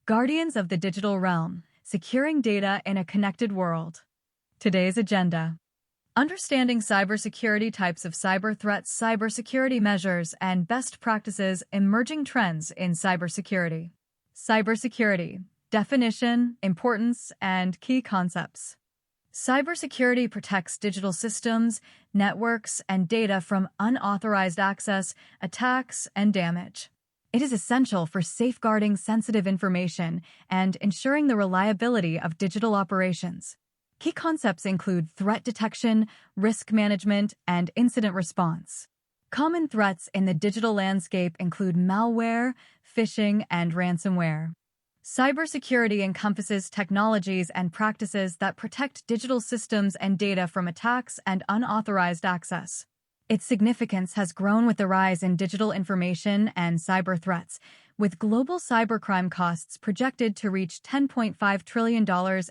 Guardians of the Digital Realm, Securing Data in a Connected World. Today's agenda. Understanding cybersecurity types of cyber threats, cybersecurity measures, and best practices, emerging trends in cybersecurity. Cybersecurity. Definition, importance, and key concepts. Cybersecurity protects digital systems, networks, and data from unauthorized access, attacks, and damage. It is essential for safeguarding sensitive information and ensuring the reliability of digital operations. Key concepts include threat detection, risk management, and incident response. Common threats in the digital landscape include malware, phishing, and ransomware. Cybersecurity encompasses technologies and practices that protect digital systems and data from attacks and unauthorized access. Its significance has grown with the rise in digital information and cyber threats, with global cybercrime costs projected to reach $10.5 trillion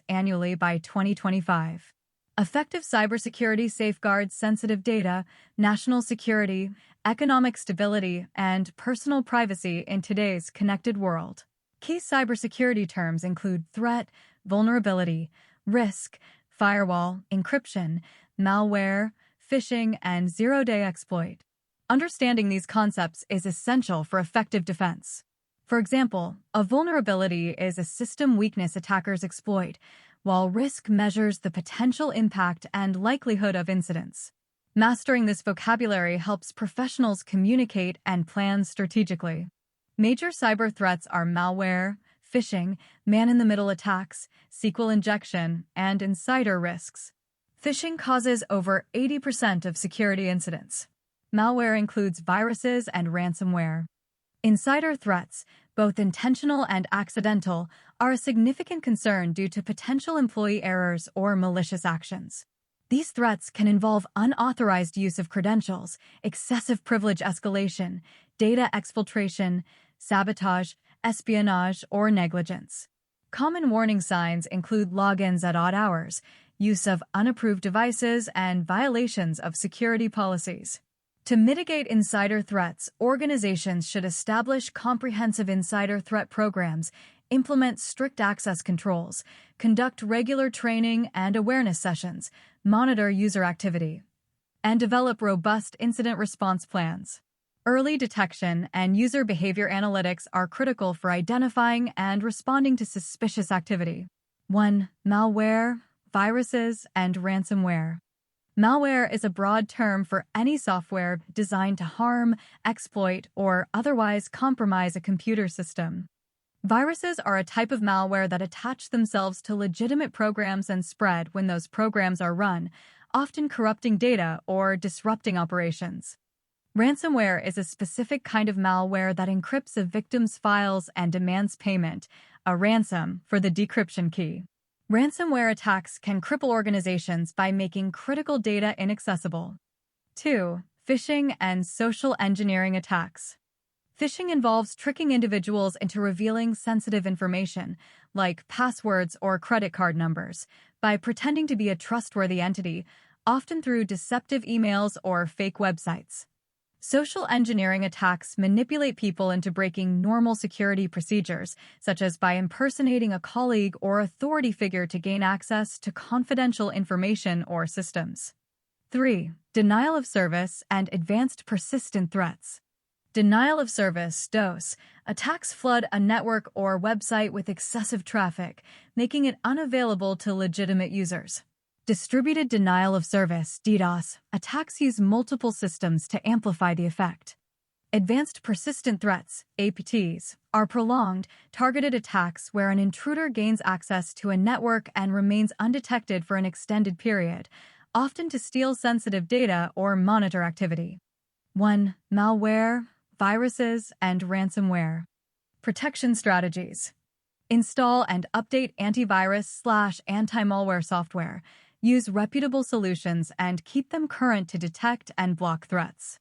annually by 2025. Effective cybersecurity safeguards sensitive data, national security, economic stability, and personal privacy in today's connected world. Key cybersecurity terms include threat, vulnerability, risk, firewall, encryption, malware, phishing, and zero-day exploit. Understanding these concepts is essential for effective defense. For example, a vulnerability is a system weakness attackers exploit, while risk measures the potential impact and likelihood of incidents. Mastering this vocabulary helps professionals communicate and plan strategically. Major cyber threats are malware, phishing, man-in-the-middle attacks, SQL injection, and insider risks. Phishing causes over 80% of security incidents. Malware includes viruses and ransomware. Insider threats, both intentional and accidental, are a significant concern due to potential employee errors or malicious actions. These threats can involve unauthorized use of credentials, excessive privilege escalation, data exfiltration, sabotage, espionage, or negligence. Common warning signs include logins at odd hours, use of unapproved devices, and violations of security policies. To mitigate insider threats, organizations should establish comprehensive insider threat programs, implement strict access controls, conduct regular training and awareness sessions, monitor user activity, and develop robust incident response plans. Early detection and user behavior analytics are critical for identifying and responding to suspicious activity. 1. Malware, viruses, and ransomware. Malware is a broad term for any software designed to harm, exploit, or otherwise compromise a computer system. Viruses are a type of malware that attach themselves to legitimate programs and spread when those programs are run, often corrupting data or disrupting operations. Ransomware is a specific kind of malware that encrypts a victim's files and demands payment, a ransom, for the decryption key. Ransomware attacks can cripple organizations by making critical data inaccessible. 2. Phishing and social engineering attacks. Phishing involves tricking individuals into revealing sensitive information, like passwords or credit card numbers, by pretending to be a trustworthy entity, often through deceptive emails or fake websites. Social engineering attacks manipulate people into breaking normal security procedures, such as by impersonating a colleague or authority figure to gain access to confidential information or systems. 3. Denial of service and advanced persistent threats. Denial of service (DOS) attacks flood a network or website with excessive traffic, making it unavailable to legitimate users. Distributed denial of service (DDoS) attacks use multiple systems to amplify the effect. Advanced persistent threats (APTs) are prolonged, targeted attacks where an intruder gains access to a network and remains undetected for an extended period, often to steal sensitive data or monitor activity. 1. Malware, viruses, and ransomware. Protection strategies. Install and update antivirus/anti-malware software. Use reputable solutions and keep them current to detect and block threats.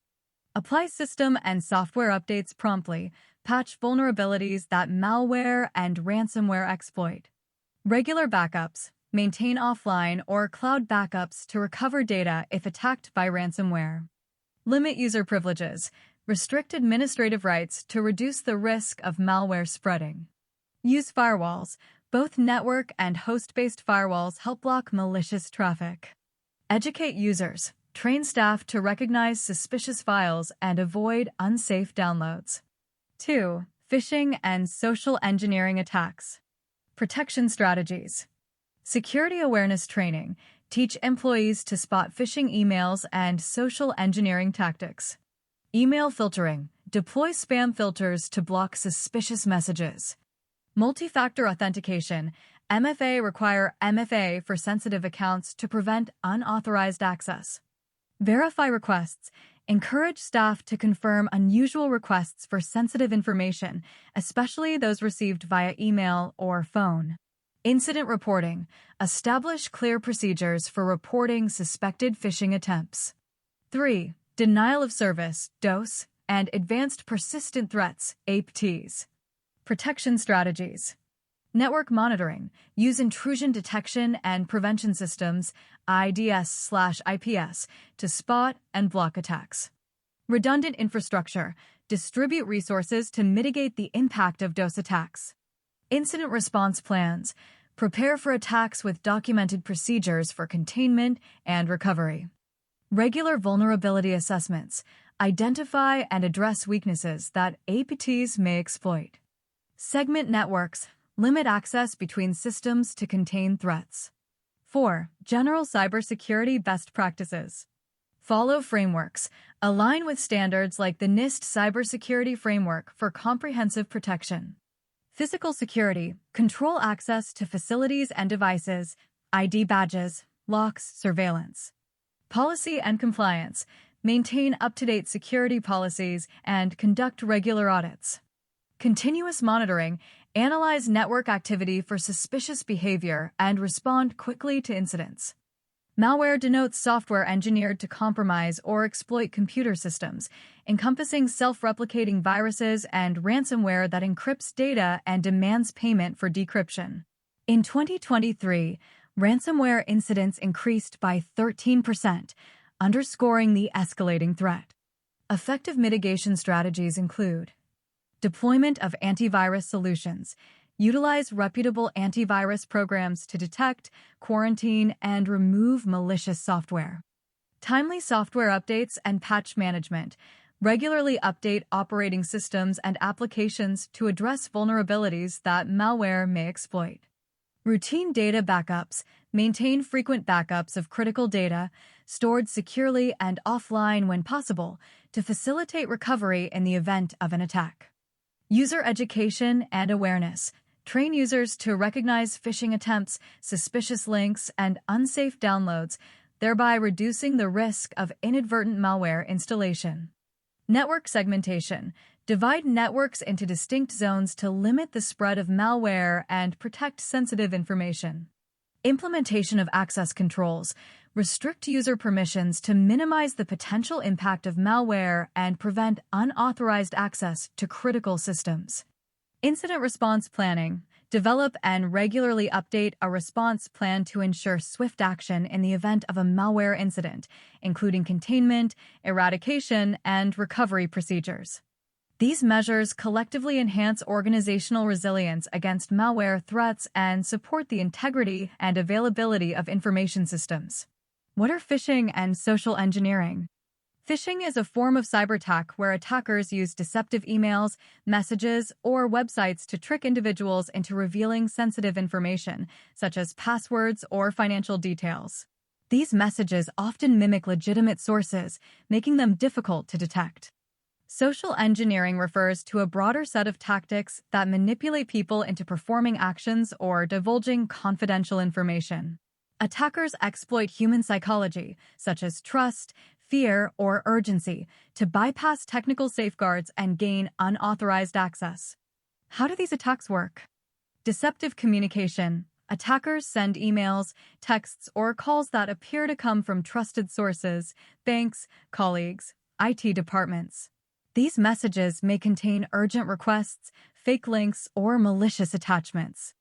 Apply system and software updates promptly. Patch vulnerabilities that malware and ransomware exploit. Regular backups. Maintain offline or cloud backups to recover data if attacked by ransomware. Limit user privileges. Restrict administrative rights to reduce the risk of malware spreading. Use firewalls. Both network and host-based firewalls help block malicious traffic. Educate users. Train staff to recognize suspicious files and avoid unsafe downloads. 2. Phishing and social engineering attacks. Protection strategies. Security awareness training. Teach employees to spot phishing emails and social engineering tactics. Email filtering. Deploy spam filters to block suspicious messages. Multi-factor authentication. MFA require MFA for sensitive accounts to prevent unauthorized access. Verify requests. Encourage staff to confirm unusual requests for sensitive information, especially those received via email or phone. Incident reporting. Establish clear procedures for reporting suspected phishing attempts. 3. Denial of service, DOS, and advanced persistent threats, APTs. Protection strategies. Network monitoring. Use intrusion detection and prevention systems, IDS/IPS, to spot and block attacks. Redundant infrastructure. Distribute resources to mitigate the impact of DOS attacks. Incident response plans. Prepare for attacks with documented procedures for containment and recovery. Regular vulnerability assessments. Identify and address weaknesses that APTs may exploit. Segment networks. Limit access between systems to contain threats. 4. General cybersecurity best practices. Follow frameworks. Align with standards like the NIST Cybersecurity Framework for comprehensive protection. Physical security. Control access to facilities and devices, ID badges, locks, surveillance. Policy and compliance. Maintain up-to-date security policies and conduct regular audits. Continuous monitoring. Analyze network activity for suspicious behavior and respond quickly to incidents. Malware denotes software engineered to compromise or exploit computer systems, encompassing self-replicating viruses and ransomware that encrypts data and demands payment for decryption. In 2023, ransomware incidents increased by 13%, underscoring the escalating threat. Effective mitigation strategies include deployment of antivirus solutions. Utilize reputable antivirus programs to detect, quarantine, and remove malicious software. Timely software updates and patch management. Regularly update operating systems and applications to address vulnerabilities that malware may exploit. Routine data backups. Maintain frequent backups of critical data, stored securely and offline when possible, to facilitate recovery in the event of an attack. User education and awareness. Train users to recognize phishing attempts, suspicious links, and unsafe downloads, thereby reducing the risk of inadvertent malware installation. Network segmentation. Divide networks into distinct zones to limit the spread of malware and protect sensitive information. Implementation of access controls. Restrict user permissions to minimize the potential impact of malware and prevent unauthorized access to critical systems. Incident response planning. Develop and regularly update a response plan to ensure swift action in the event of a malware incident, including containment, eradication, and recovery procedures. These measures collectively enhance organizational resilience against malware threats and support the integrity and availability of information systems. What are phishing and social engineering? Phishing is a form of cyberattack where attackers use deceptive emails, messages, or websites to trick individuals into revealing sensitive information, such as passwords or financial details. These messages often mimic legitimate sources, making them difficult to detect. Social engineering refers to a broader set of tactics that manipulate people into performing actions or divulging confidential information. Attackers exploit human psychology, such as trust, fear, or urgency, to bypass technical safeguards and gain unauthorized access. How do these attacks work? Deceptive communication. Attackers send emails, texts, or calls that appear to come from trusted sources, banks, colleagues, IT departments. These messages may contain urgent requests, fake links, or malicious attachments.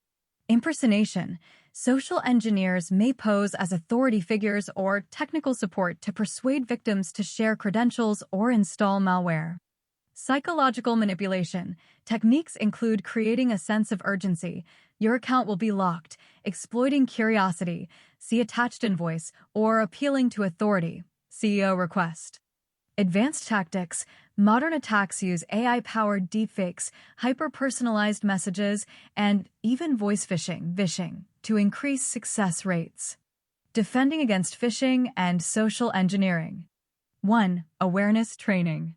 Impersonation. Social engineers may pose as authority figures or technical support to persuade victims to share credentials or install malware. Psychological manipulation. Techniques include creating a sense of urgency. Your account will be locked, exploiting curiosity, see attached invoice, or appealing to authority, CEO request. Advanced tactics. Modern attacks use AI-powered deepfakes, hyper-personalized messages, and even voice phishing to increase success rates. Defending against phishing and social engineering. 1. Awareness training.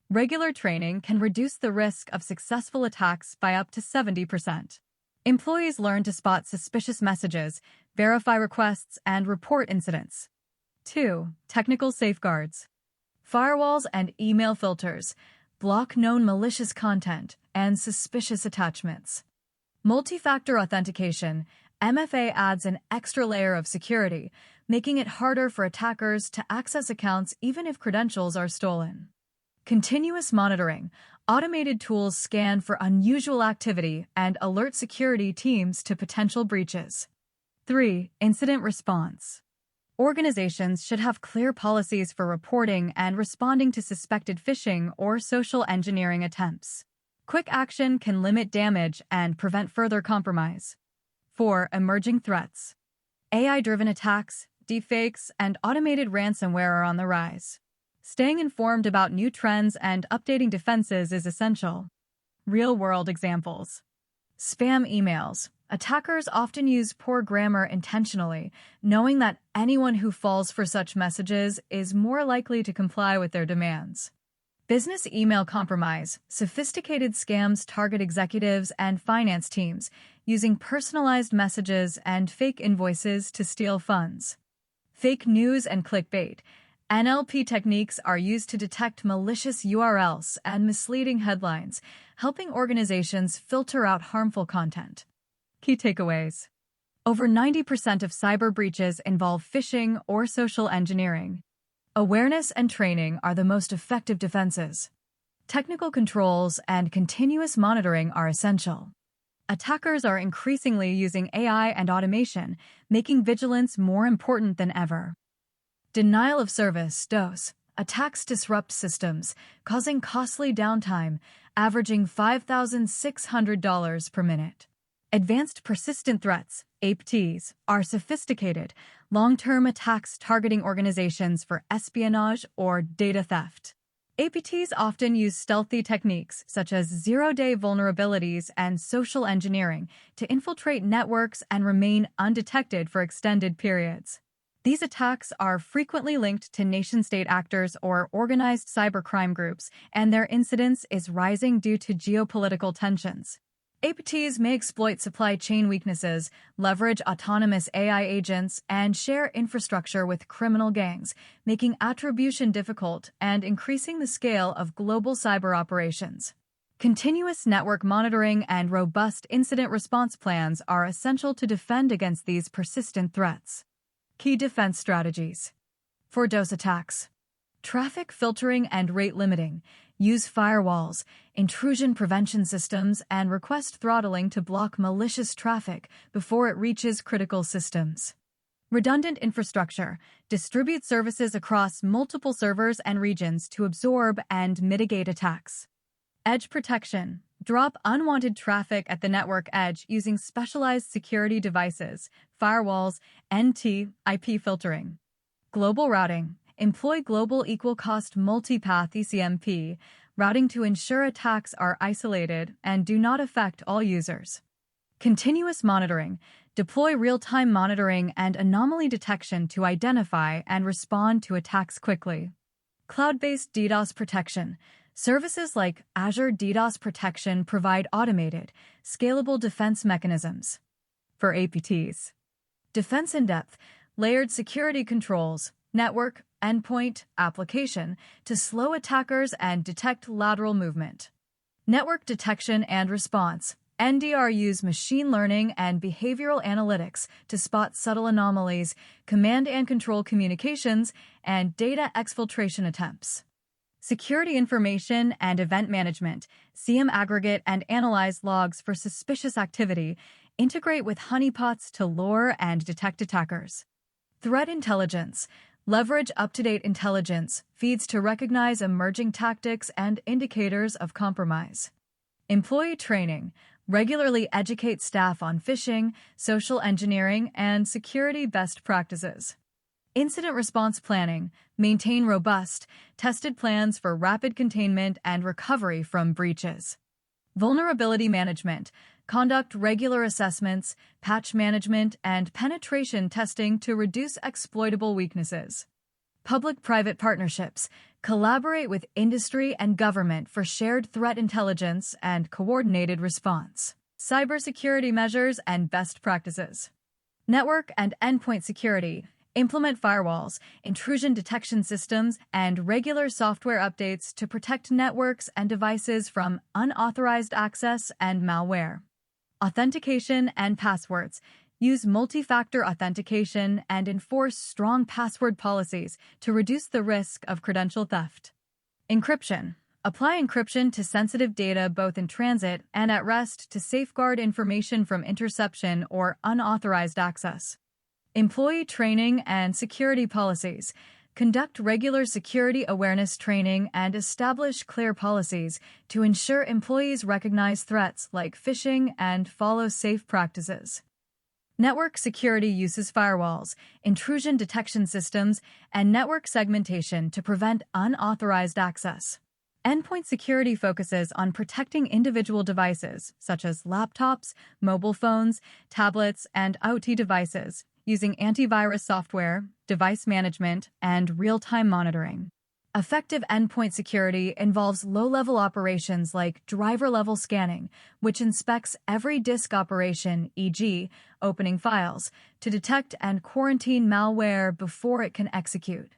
Regular training can reduce the risk of successful attacks by up to 70%. Employees learn to spot suspicious messages, verify requests, and report incidents. 2. Technical safeguards. Firewalls and email filters block known malicious content and suspicious attachments. Multi-factor authentication. MFA adds an extra layer of security, making it harder for attackers to access accounts even if credentials are stolen. Continuous monitoring. Automated tools scan for unusual activity and alert security teams to potential breaches. 3. Incident response. Organizations should have clear policies for reporting and responding to suspected phishing or social engineering attempts. Quick action can limit damage and prevent further compromise. 4. Emerging threats. AI-driven attacks, deepfakes, and automated ransomware are on the rise. Staying informed about new trends and updating defenses is essential. Real-world examples. Spam emails. Attackers often use poor grammar intentionally, knowing that anyone who falls for such messages is more likely to comply with their demands. Business email compromise. Sophisticated scams target executives and finance teams, using personalized messages and fake invoices to steal funds. Fake news and clickbait. NLP techniques are used to detect malicious URLs and misleading headlines, helping organizations filter out harmful content. Key takeaways. Over 90% of cyber breaches involve phishing or social engineering. Awareness and training are the most effective defenses. Technical controls and continuous monitoring are essential. Attackers are increasingly using AI and automation, making vigilance more important than ever. Denial of service, DOS. Attacks disrupt systems, causing costly downtime, averaging $5,600 per minute. Advanced persistent threats, APTs, are sophisticated, long-term attacks targeting organizations for espionage or data theft. APTs often use stealthy techniques such as zero-day vulnerabilities and social engineering to infiltrate networks and remain undetected for extended periods. These attacks are frequently linked to nation-state actors or organized cybercrime groups, and their incidence is rising due to geopolitical tensions. APTs may exploit supply chain weaknesses, leverage autonomous AI agents, and share infrastructure with criminal gangs, making attribution difficult and increasing the scale of global cyber operations. Continuous network monitoring and robust incident response plans are essential to defend against these persistent threats. Key defense strategies. For DOS attacks. Traffic filtering and rate limiting. Use firewalls, intrusion prevention systems, and request throttling to block malicious traffic before it reaches critical systems. Redundant infrastructure. Distribute services across multiple servers and regions to absorb and mitigate attacks. Edge protection. Drop unwanted traffic at the network edge using specialized security devices, firewalls, NT, IP filtering. Global routing. Employ global equal-cost multipath ECMP routing to ensure attacks are isolated and do not affect all users. Continuous monitoring. Deploy real-time monitoring and anomaly detection to identify and respond to attacks quickly. Cloud-based DDoS protection. Services like Azure DDoS Protection provide automated, scalable defense mechanisms. For APTs. Defense in-depth, layered security controls, network, endpoint, application to slow attackers and detect lateral movement. Network detection and response. NDR use machine learning and behavioral analytics to spot subtle anomalies, command and control communications, and data exfiltration attempts. Security information and event management. CM aggregate and analyze logs for suspicious activity. Integrate with honeypots to lure and detect attackers. Threat intelligence. Leverage up-to-date intelligence feeds to recognize emerging tactics and indicators of compromise. Employee training regularly educate staff on phishing, social engineering, and security best practices. Incident response planning maintain robust, tested plans for rapid containment and recovery from breaches. Vulnerability management conduct regular assessments, patch management, and penetration testing to reduce exploitable weaknesses. Public-private partnerships collaborate with industry and government for shared threat intelligence and coordinated response. Cybersecurity measures and best practices. Network and endpoint security implement firewalls, intrusion detection systems, and regular software updates to protect networks and devices from unauthorized access and malware. Authentication and passwords use multi-factor authentication and enforce strong password policies to reduce the risk of credential theft. Encryption apply encryption to sensitive data both in transit and at rest to safeguard information from interception or unauthorized access. Employee training and security policies conduct regular security awareness training and establish clear policies to ensure employees recognize threats like phishing and follow safe practices. Network security uses firewalls, intrusion detection systems, and network segmentation to prevent unauthorized access. Endpoint security focuses on protecting individual devices, such as laptops, mobile phones, tablets, and IoT devices, using antivirus software, device management, and real-time monitoring. Effective endpoint security involves low-level operations like driver-level scanning, which inspects every disk operation, e.g., opening files, to detect and quarantine malware before it can execute.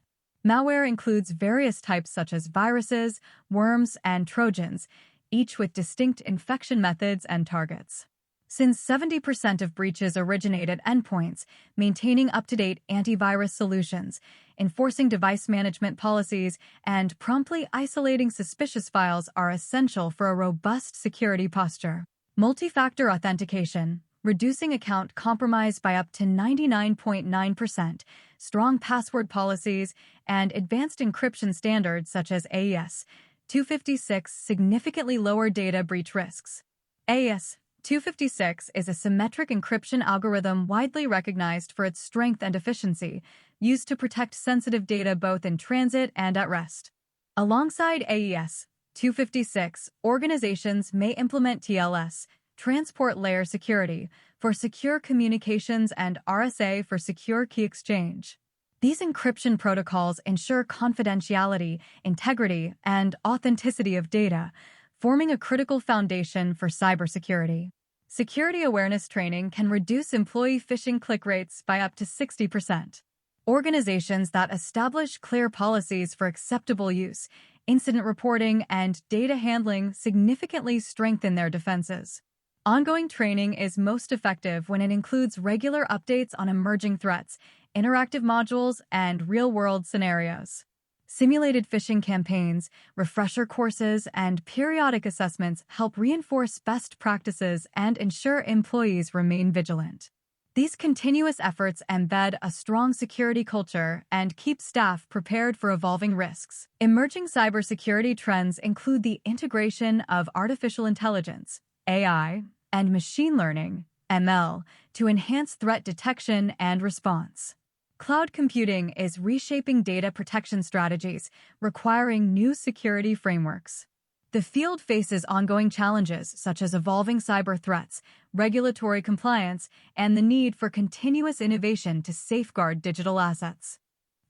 Malware includes various types such as viruses, worms, and trojans, each with distinct infection methods and targets. Since 70% of breaches originate at endpoints, maintaining up-to-date antivirus solutions, enforcing device management policies, and promptly isolating suspicious files are essential for a robust security posture. Multi-factor authentication, reducing account compromise by up to 99.9%, strong password policies, and advanced encryption standards such as AES 256 significantly lower data breach risks. AES 256 is a symmetric encryption algorithm widely recognized for its strength and efficiency, used to protect sensitive data both in transit and at rest. Alongside AES 256, organizations may implement TLS, Transport Layer Security, for secure communications and RSA for secure key exchange. These encryption protocols ensure confidentiality, integrity, and authenticity of data, forming a critical foundation for cybersecurity. Security awareness training can reduce employee phishing click rates by up to 60%. Organizations that establish clear policies for acceptable use, incident reporting, and data handling significantly strengthen their defenses. Ongoing training is most effective when it includes regular updates on emerging threats, interactive modules, and real-world scenarios. Simulated phishing campaigns, refresher courses, and periodic assessments help reinforce best practices and ensure employees remain vigilant. These continuous efforts embed a strong security culture and keep staff prepared for evolving risks. Emerging cybersecurity trends include the integration of artificial intelligence, AI, and machine learning, ML, to enhance threat detection and response. Cloud computing is reshaping data protection strategies, requiring new security frameworks. The field faces ongoing challenges such as evolving cyber threats, regulatory compliance, and the need for continuous innovation to safeguard digital assets.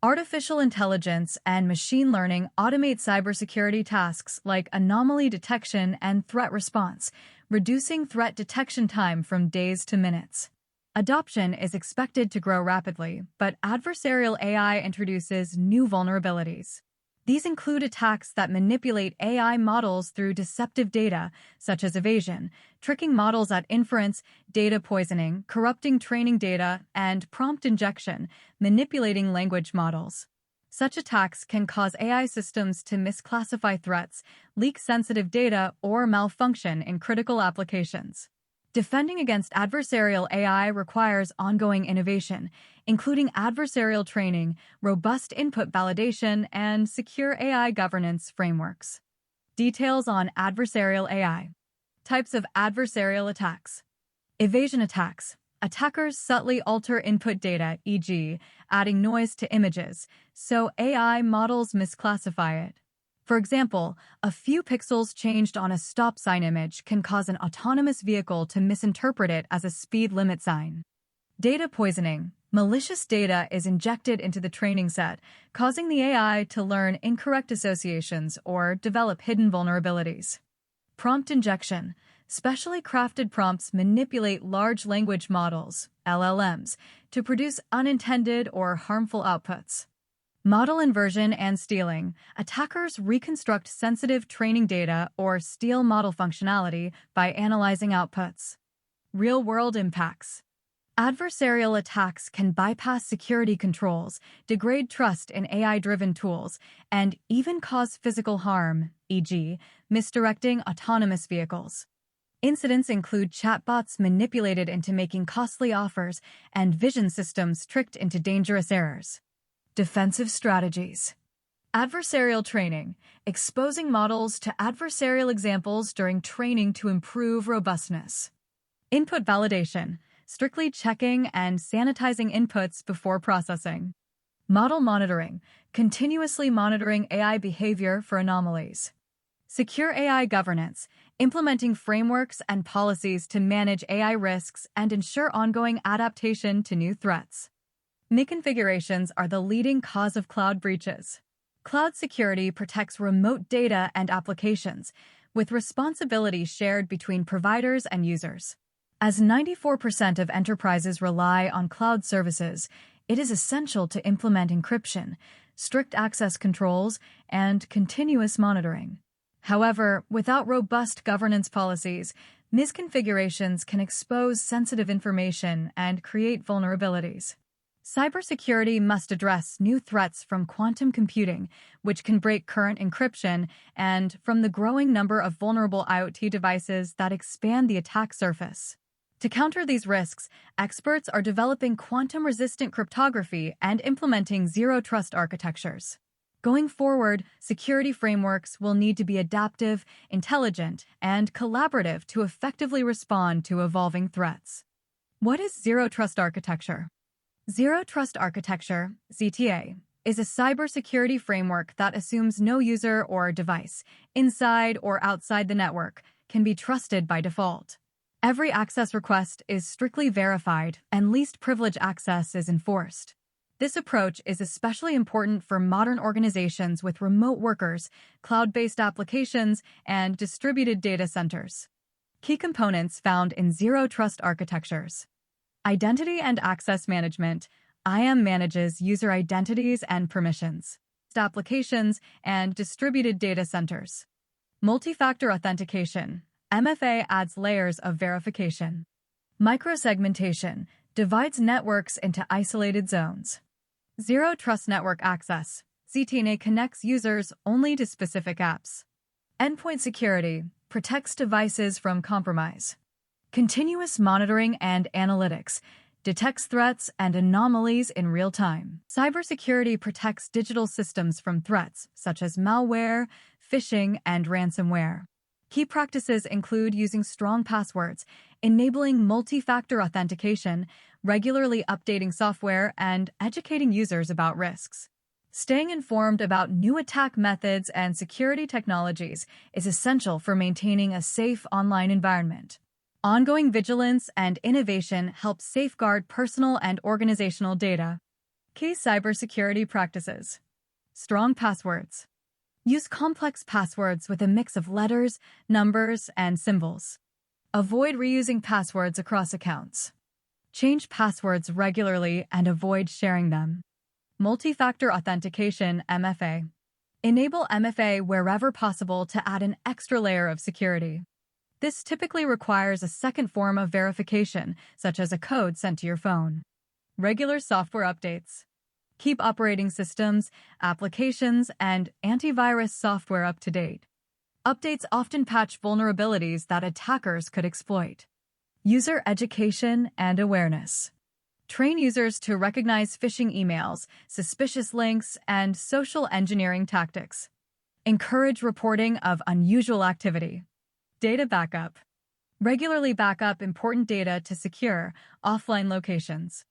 Artificial intelligence and machine learning automate cybersecurity tasks like anomaly detection and threat response, reducing threat detection time from days to minutes. Adoption is expected to grow rapidly, but adversarial AI introduces new vulnerabilities. These include attacks that manipulate AI models through deceptive data, such as evasion, tricking models at inference, data poisoning, corrupting training data, and prompt injection, manipulating language models. Such attacks can cause AI systems to misclassify threats, leak sensitive data, or malfunction in critical applications. Defending against adversarial AI requires ongoing innovation, including adversarial training, robust input validation, and secure AI governance frameworks. Details on adversarial AI. Types of adversarial attacks. Evasion attacks. Attackers subtly alter input data, e.g., adding noise to images, so AI models misclassify it. For example, a few pixels changed on a stop sign image can cause an autonomous vehicle to misinterpret it as a speed limit sign. Data poisoning. Malicious data is injected into the training set, causing the AI to learn incorrect associations or develop hidden vulnerabilities. Prompt injection. Specially crafted prompts manipulate large language models, LLMs, to produce unintended or harmful outputs. Model inversion and stealing. Attackers reconstruct sensitive training data or steal model functionality by analyzing outputs. Real-world impacts. Adversarial attacks can bypass security controls, degrade trust in AI-driven tools, and even cause physical harm, e.g., misdirecting autonomous vehicles. Incidents include chatbots manipulated into making costly offers and vision systems tricked into dangerous errors. Defensive strategies. Adversarial training, exposing models to adversarial examples during training to improve robustness. Input validation, strictly checking and sanitizing inputs before processing. Model monitoring, continuously monitoring AI behavior for anomalies. Secure AI governance, implementing frameworks and policies to manage AI risks and ensure ongoing adaptation to new threats. Misconfigurations are the leading cause of cloud breaches. Cloud security protects remote data and applications, with responsibility shared between providers and users. As 94% of enterprises rely on cloud services, it is essential to implement encryption, strict access controls, and continuous monitoring. However, without robust governance policies, misconfigurations can expose sensitive information and create vulnerabilities. Cybersecurity must address new threats from quantum computing, which can break current encryption, and from the growing number of vulnerable IoT devices that expand the attack surface. To counter these risks, experts are developing quantum-resistant cryptography and implementing zero-trust architectures. Going forward, security frameworks will need to be adaptive, intelligent, and collaborative to effectively respond to evolving threats. What is zero-trust architecture? Zero Trust Architecture, ZTA, is a cybersecurity framework that assumes no user or device, inside or outside the network, can be trusted by default. Every access request is strictly verified and least privilege access is enforced. This approach is especially important for modern organizations with remote workers, cloud-based applications, and distributed data centers. Key components found in Zero Trust architectures. Identity and Access Management, IAM manages user identities and permissions, applications, and distributed data centers. Multi-factor authentication, MFA adds layers of verification. Microsegmentation divides networks into isolated zones. Zero Trust Network Access, ZTNA connects users only to specific apps. Endpoint security protects devices from compromise. Continuous monitoring and analytics detects threats and anomalies in real time. Cybersecurity protects digital systems from threats such as malware, phishing, and ransomware. Key practices include using strong passwords, enabling multi-factor authentication, regularly updating software, and educating users about risks. Staying informed about new attack methods and security technologies is essential for maintaining a safe online environment. Ongoing vigilance and innovation help safeguard personal and organizational data. Key cybersecurity practices. Strong passwords. Use complex passwords with a mix of letters, numbers, and symbols. Avoid reusing passwords across accounts. Change passwords regularly and avoid sharing them. Multi-factor authentication, MFA. Enable MFA wherever possible to add an extra layer of security. This typically requires a second form of verification, such as a code sent to your phone. Regular software updates. Keep operating systems, applications, and antivirus software up to date. Updates often patch vulnerabilities that attackers could exploit. User education and awareness. Train users to recognize phishing emails, suspicious links, and social engineering tactics. Encourage reporting of unusual activity. Data backup. Regularly backup important data to secure, offline locations.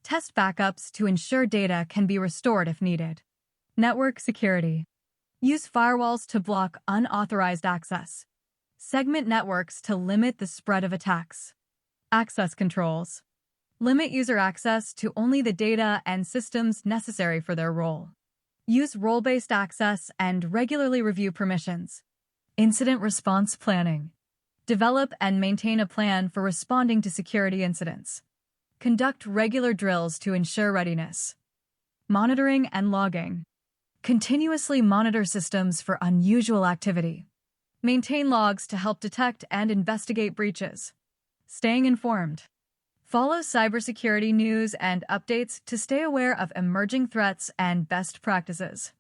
Test backups to ensure data can be restored if needed. Network security. Use firewalls to block unauthorized access. Segment networks to limit the spread of attacks. Access controls. Limit user access to only the data and systems necessary for their role. Use role-based access and regularly review permissions. Incident response planning. Develop and maintain a plan for responding to security incidents. Conduct regular drills to ensure readiness. Monitoring and logging. Continuously monitor systems for unusual activity. Maintain logs to help detect and investigate breaches. Staying informed. Follow cybersecurity news and updates to stay aware of emerging threats and best practices.